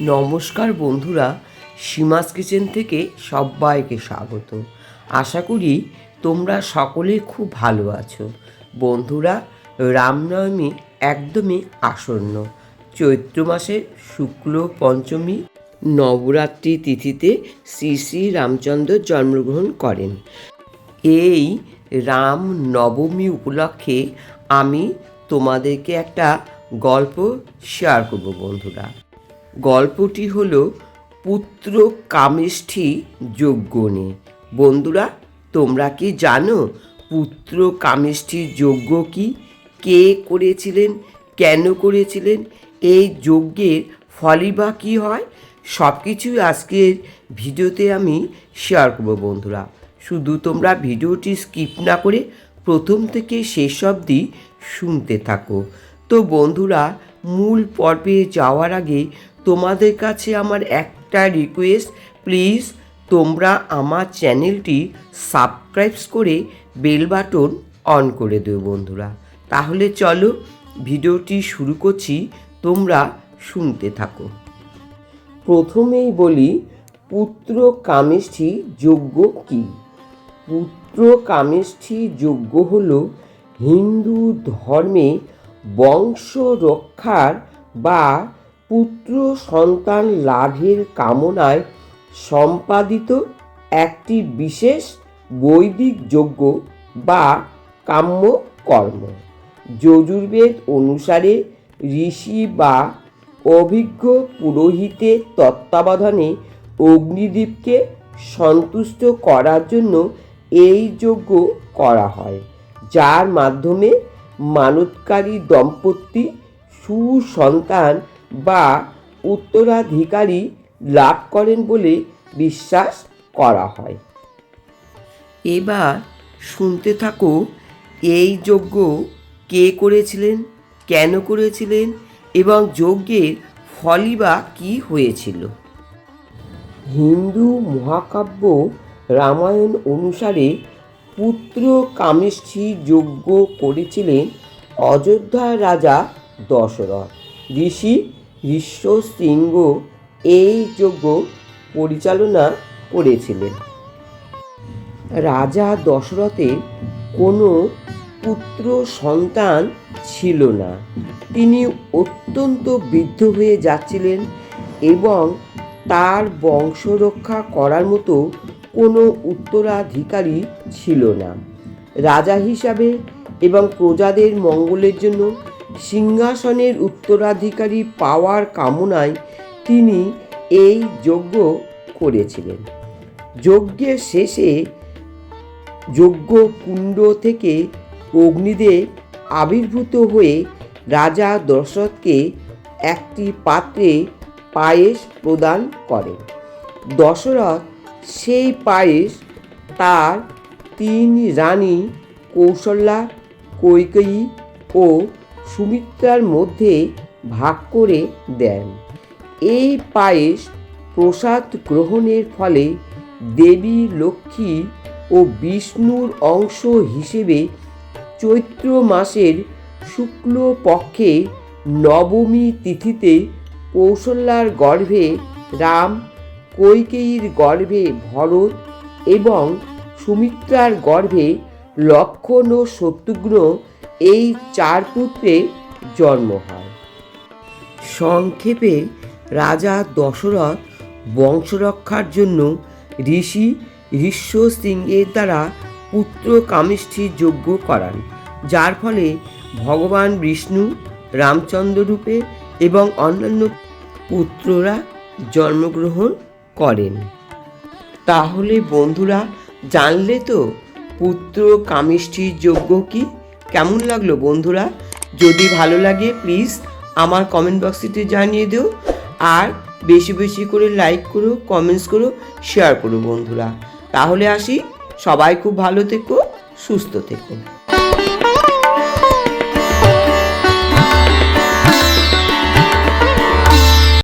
নমস্কার বন্ধুরা, সীমাস কিচেন থেকে সবাইকে স্বাগত। আশা করি তোমরা সকলে খুব ভালো আছো। বন্ধুরা, রামনবমী একদমই আসন্ন। চৈত্র মাসের শুক্ল পঞ্চমী নবরাত্রি তিথিতে শ্রী শ্রী রামচন্দ্র জন্মগ্রহণ করেন। এই রাম নবমী উপলক্ষে আমি তোমাদেরকে একটা গল্প শেয়ার করব বন্ধুরা। গল্পটি হলো পুত্র কামেষ্ঠী যজ্ঞ নিয়ে। বন্ধুরা, তোমরা কি জানো পুত্র কামেষ্ঠী যজ্ঞ কি, কে করেছিলেন, কেন করেছিলেন, এই যজ্ঞের ফলই বা কী হয়? সব কিছুই আজকের ভিডিওতে আমি শেয়ার করব বন্ধুরা। শুধু তোমরা ভিডিওটি স্কিপ না করে প্রথম থেকে শেষ অবধি শুনতে থাকো। তো বন্ধুরা, মূল পর্বে যাওয়ার আগে তোমাদের কাছে আমার একটা রিকোয়েস্ট, প্লিজ তোমরা আমার চ্যানেলটি সাবস্ক্রাইব করে বেল বাটন অন করে দিও বন্ধুরা। তাহলে চলো ভিডিওটি শুরু করছি, তোমরা শুনতে থাকো। প্রথমেই বলি পুত্র কামেষ্ঠী যজ্ঞ কী। পুত্র কামেষ্ঠী যজ্ঞ হল হিন্দু ধর্মে বংশ রক্ষার বা পুত্র সন্তান লাভের কামনায় সম্পাদিত একটি বিশেষ বৈদিক যজ্ঞ বা কাম্য কর্ম। যজুর্বেদ অনুসারে ঋষি বা অভিজ্ঞ পুরোহিতের তত্ত্বাবধানে অগ্নিদেবকে সন্তুষ্ট করার জন্য এই যজ্ঞ করা হয়, যার মাধ্যমে মানতকারী দম্পতি সুসন্তান বা উত্তরাধিকারী লাভ করেন বলে বিশ্বাস করা হয়। এবার শুনতে থাকো এই যজ্ঞ কে করেছিলেন, কেন করেছিলেন এবং যজ্ঞের ফলই বা কী হয়েছিল। হিন্দু মহাকাব্য রামায়ণ অনুসারে পুত্র কামেষ্ঠী যজ্ঞ করেছিলেন অযোধ্যার রাজা দশরথ। ঋষি ঋষ্যশৃঙ্গ এই যজ্ঞ পরিচালনা করেছিলেন। রাজা দশরথের কোনো পুত্র সন্তান ছিল না। তিনি অত্যন্ত বৃদ্ধ হয়ে যাচ্ছিলেন এবং তার বংশ রক্ষা করার মতো কোনো উত্তরাধিকারী ছিল না। রাজা হিসাবে এবং প্রজাদের মঙ্গলের জন্য সিংহাসনের উত্তরাধিকারী পাওয়ার কামনায় তিনি এই যজ্ঞ করেছিলেন। যজ্ঞের শেষে যজ্ঞ কুণ্ড থেকে অগ্নিদেব আবির্ভূত হয়ে রাজা দশরথকে একটি পাত্রে পায়েস প্রদান করেন। দশরথ সেই পায়েস তার 3 রানী কৌশল্যা, কৈকেয়ী ও সুমিত্রার মধ্যে ভাগ করে দেন। এই পায়েস প্রসাদ গ্রহণের ফলে দেবী লক্ষ্মী ও বিষ্ণুর অংশ হিসেবে চৈত্র মাসের শুক্ল পক্ষে নবমী তিথিতে কৌশল্যার গর্ভে রাম, কৈকেয়ীর গর্ভে ভরত এবং সুমিত্রার গর্ভে লক্ষ্মণ ও শত্রুঘ্ন এই 4 পুত্রের জন্ম হয়। সংক্ষেপে রাজা দশরথ বংশরক্ষার জন্য ঋষি ঋষ্যশৃঙ্গের দ্বারা পুত্র কামেষ্ঠী যজ্ঞ করান, যার ফলে ভগবান বিষ্ণু রামচন্দ্র রূপে এবং অন্যান্য পুত্ররা জন্মগ্রহণ করেন। তাহলে বন্ধুরা, জানলে তো পুত্র কামেষ্ঠী যজ্ঞ কি? কেমন লাগলো বন্ধুরা? যদি ভালো লাগে প্লিজ আমার কমেন্ট বক্সটিতে জানিয়ে দিও, আর বেশি বেশি করে লাইক করো, কমেন্টস করো, শেয়ার করো বন্ধুরা। তাহলে আসি, সবাই খুব ভালো থেকো, সুস্থ থেকো।